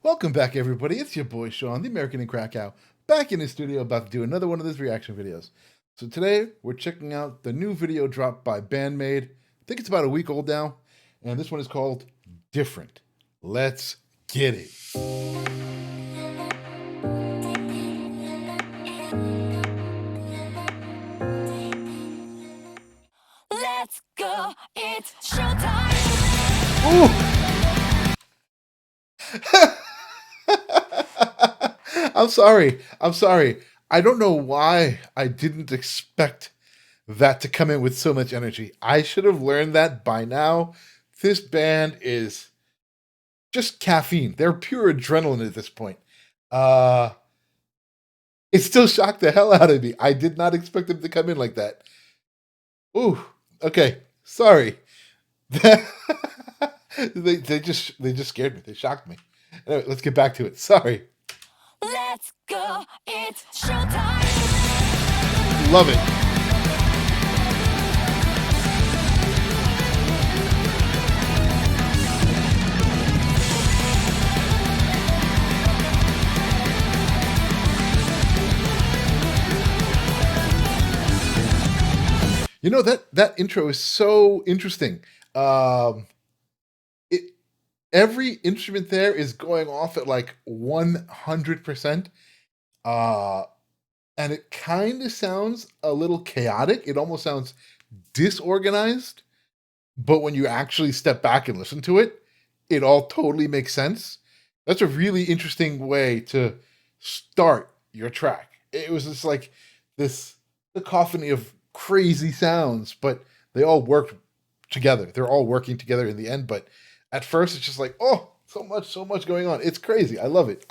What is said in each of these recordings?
Welcome back, everybody. It's your boy Sean, the American in Krakow, back in the studio about to do another one of these reaction videos. So today, we're checking out the new video dropped by Band-Maid. I think it's about a week old now, and this one is called Different. Let's get it. Let's go, it's showtime. Ooh! I'm sorry. I don't know why I didn't expect that to come in with so much energy. I should have learned that by now. This band is just caffeine. They're pure adrenaline at this point. It still shocked the hell out of me. I did not expect them to come in like that. Ooh, okay. Sorry. they just scared me. They shocked me. Anyway, let's get back to it. Sorry. Let's go, it's showtime. Love it. You know, that intro is so interesting. Every instrument there is going off at like 100%. And it kind of sounds a little chaotic. It almost sounds disorganized. But when you actually step back and listen to it, it all totally makes sense. That's a really interesting way to start your track. It was just like this cacophony of crazy sounds, but they all worked together. They're all working together in the end, but at first it's just like, oh, so much going on. It's crazy. I love it.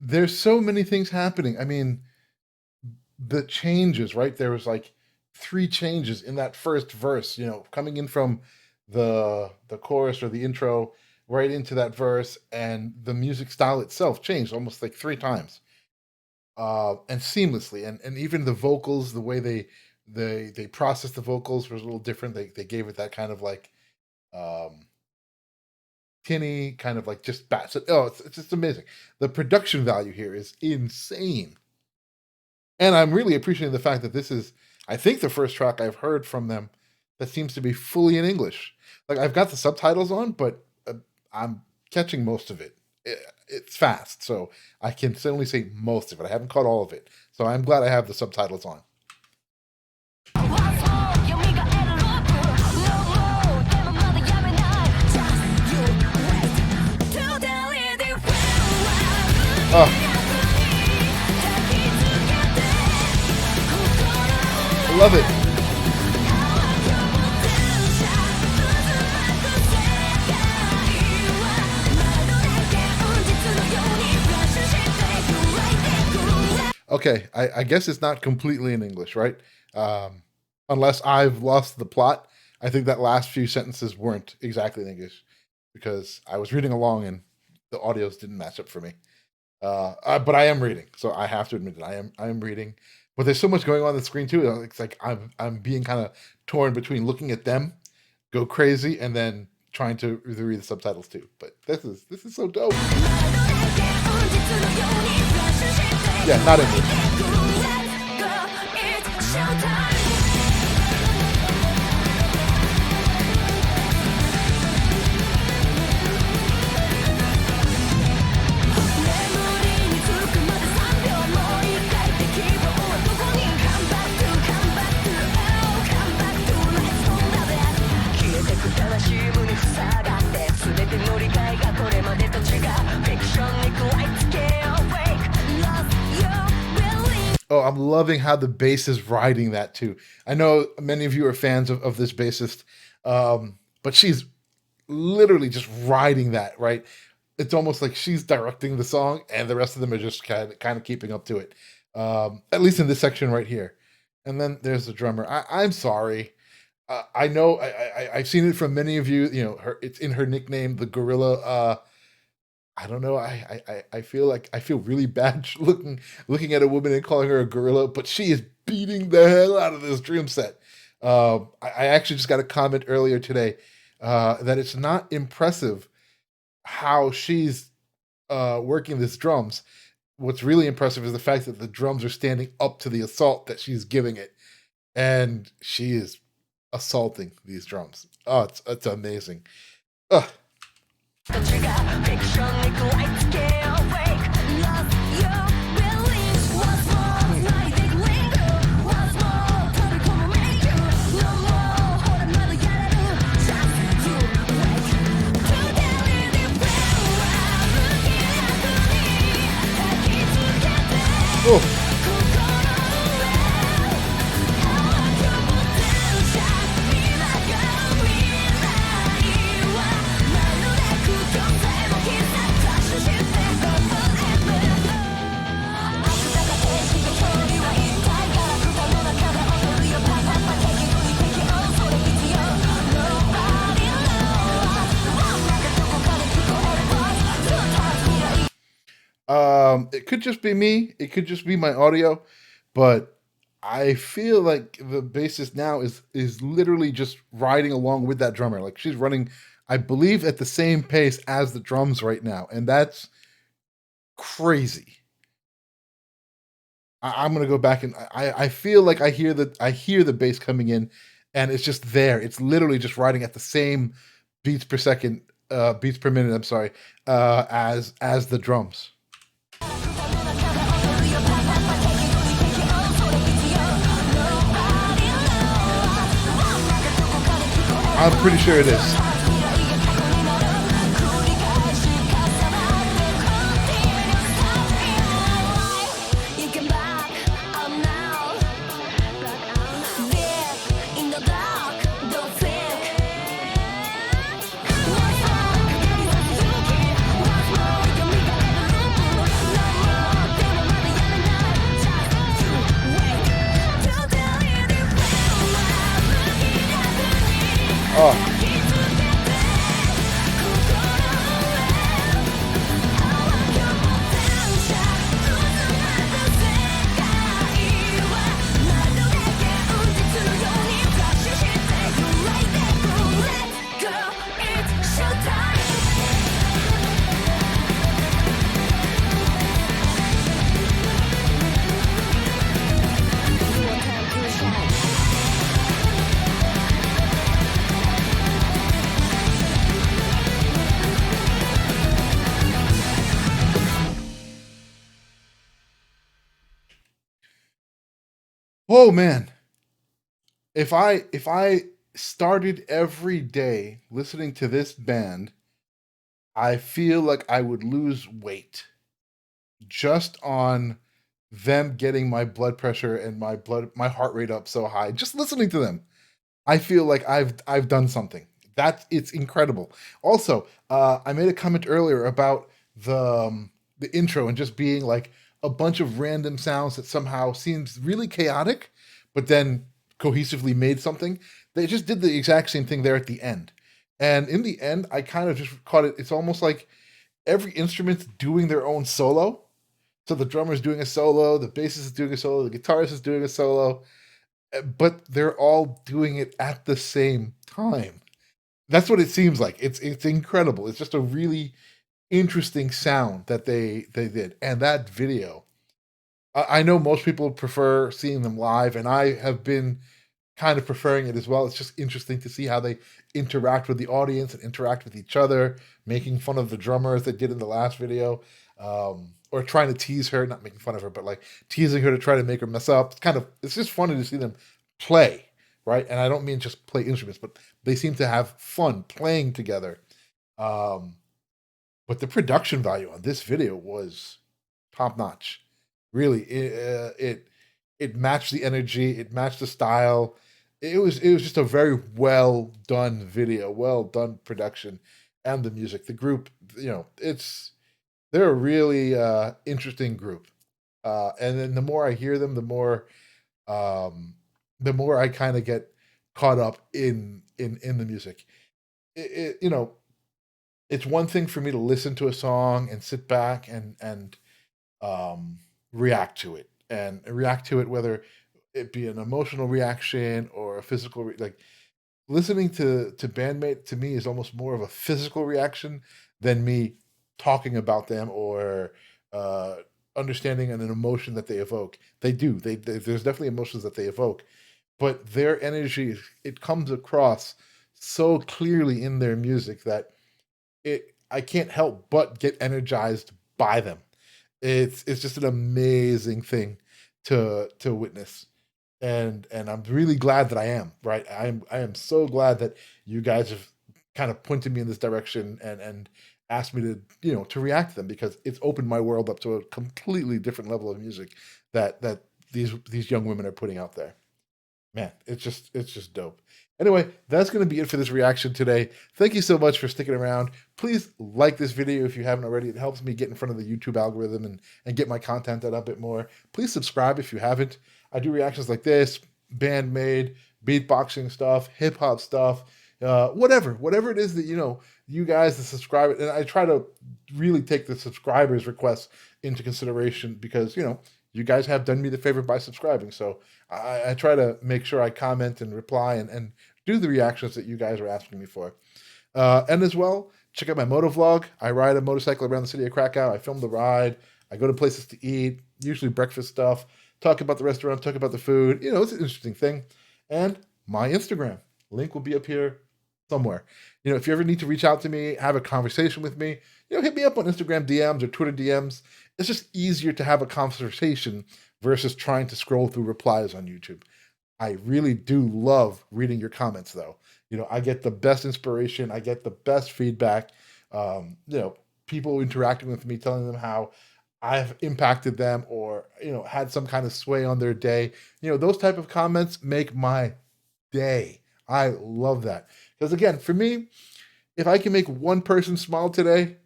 There's so many things happening. I mean, the changes, right? There was like 3 changes in that first verse, coming in from the chorus or the intro right into that verse, and the music style itself changed almost like 3 times. And seamlessly. And even the vocals, the way they processed the vocals was a little different. They gave it that kind of like tinny, kind of like just bass. It's just amazing. The production value here is insane. And I'm really appreciating the fact that this is, I think, the first track I've heard from them that seems to be fully in English. Like, I've got the subtitles on, but I'm catching most of it. It's fast, so I can only say most of it. I haven't caught all of it. So I'm glad I have the subtitles on. Oh. I love it. Okay, I guess it's not completely in English, right? Unless I've lost the plot. I think that last few sentences weren't exactly in English because I was reading along and the audios didn't match up for me. But I am reading, so I have to admit that I am reading. But there's so much going on the screen too. It's like I'm being kind of torn between looking at them go crazy and then trying to read the subtitles too. But this is so dope. Yeah, not English. Oh, I'm loving how the bass is riding that too. I know many of you are fans of this bassist, but she's literally just riding that, right? It's almost like she's directing the song and the rest of them are just kind of keeping up to it. At least in this section right here. And then there's the drummer. I'm sorry. I know I've seen it from many of you. You know, it's in her nickname, the Gorilla. I don't know. I feel like I feel really bad looking at a woman and calling her a gorilla, but she is beating the hell out of this drum set. I actually just got a comment earlier today that it's not impressive how she's working these drums. What's really impressive is the fact that the drums are standing up to the assault that she's giving it, and she is assaulting these drums. Oh, it's amazing. Ugh. Oh. It could just be me. It could just be my audio, but I feel like the bassist now is literally just riding along with that drummer. Like she's running, I believe, at the same pace as the drums right now, and that's crazy. I'm gonna go back and I feel like I hear the bass coming in, and it's just there. It's literally just riding at the same beats per second, beats per minute. I'm sorry, as the drums. I'm pretty sure it is. Oh. Oh man. If I started every day listening to this band, I feel like I would lose weight just on them getting my blood pressure and my heart rate up so high. Just listening to them. I feel like I've done something. It's incredible. Also, I made a comment earlier about the intro and just being like a bunch of random sounds that somehow seems really chaotic, but then cohesively made something. They just did the exact same thing there at the end. And in the end, I kind of just caught it. It's almost like every instrument's doing their own solo. So the drummer's doing a solo, the bassist is doing a solo, the guitarist is doing a solo, but they're all doing it at the same time. That's what it seems like. It's incredible. It's just a really interesting sound that they did. And that video, I know most people prefer seeing them live, and I have been kind of preferring it as well. It's just interesting to see how they interact with the audience and interact with each other, making fun of the drummer as they did in the last video, or trying to tease her, not making fun of her, but like teasing her to try to make her mess up. It's just funny to see them play, right? And I don't mean just play instruments, but they seem to have fun playing together. Um, but the production value on this video was top notch. Really, it matched the energy, it matched the style. It was just a very well done video, well done production, and the music. The group, they're a really interesting group. And then the more I hear them, um, the more I kind of get caught up in the music. It's one thing for me to listen to a song and sit back and um, react to it, and react to it whether it be an emotional reaction or a physical like listening to Band-Maid to me is almost more of a physical reaction than me talking about them or uh, understanding an emotion that they evoke. They do. There's definitely emotions that they evoke, but their energy, it comes across so clearly in their music that it I can't help but get energized by them. It's just an amazing thing to witness, and I'm really glad that I am, right. I am so glad that you guys have kind of pointed me in this direction and asked me to to react to them, because it's opened my world up to a completely different level of music that these young women are putting out there. Man, it's just dope. Anyway, that's going to be it for this reaction today. Thank you so much for sticking around. Please like this video if you haven't already. It helps me get in front of the YouTube algorithm and get my content out a bit more. Please subscribe if you haven't. I do reactions like this, Band-Maid, beatboxing stuff, hip hop stuff, whatever it is that you guys, the subscribers, and I try to really take the subscribers' requests into consideration, because you guys have done me the favor by subscribing. So I try to make sure I comment and reply and do the reactions that you guys are asking me for. And as well, check out my moto vlog. I ride a motorcycle around the city of Krakow. I film the ride. I go to places to eat, usually breakfast stuff, talk about the restaurant, talk about the food. It's an interesting thing. And my Instagram link will be up here somewhere. If you ever need to reach out to me, have a conversation with me, hit me up on Instagram DMs or Twitter DMs. It's just easier to have a conversation versus trying to scroll through replies on YouTube. I really do love reading your comments, though. I get the best inspiration. I get the best feedback. People interacting with me, telling them how I've impacted them or, had some kind of sway on their day. Those type of comments make my day. I love that. Because again, for me, if I can make one person smile today,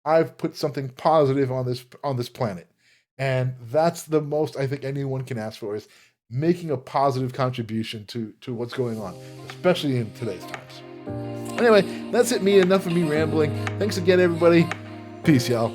I've put something positive on this planet. And that's the most I think anyone can ask for, is making a positive contribution to what's going on, especially in today's times. Anyway, that's it, enough of me rambling. Thanks again, everybody. Peace, y'all.